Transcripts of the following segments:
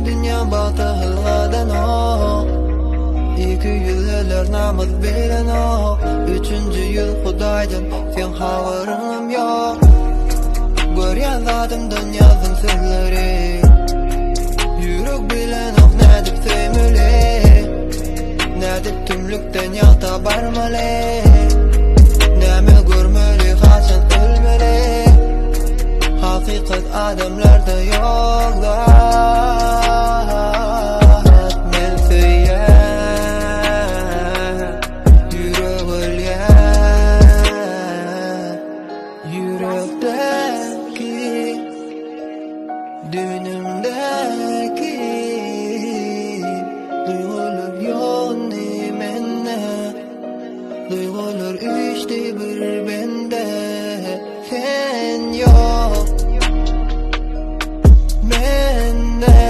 dünya batı hılgadan o. 2 yıl öler namaz bilen o. 3. yıl Hudaydan sen havarım yok. Görýän zadım dünýasyň sözleri. Yürek bilen ok nädip söýmeli, nädip tümlükden ýagta barmaly, näme görmeli, haçan ölmeli. Hakikat adamlarda ýoklar. Men söýýär, yürek ölýär. Yürekdeki, dünümdeki duygular ýokny mende, duygular üçdi bir bende. Sen ýok mende,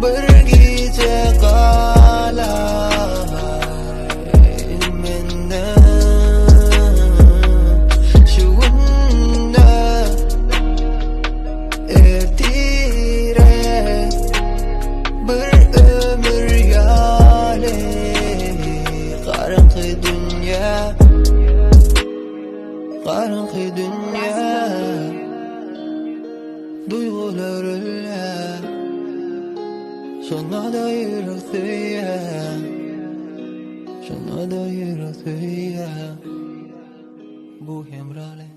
bir gece galar mende. Şugunda ertire bir ömür ýaly, garynky dünýä, garynky dünýä. Duygular ölýär, şonda da ýürek söýýär, şonda da ýürek söýýär. Bu hemrale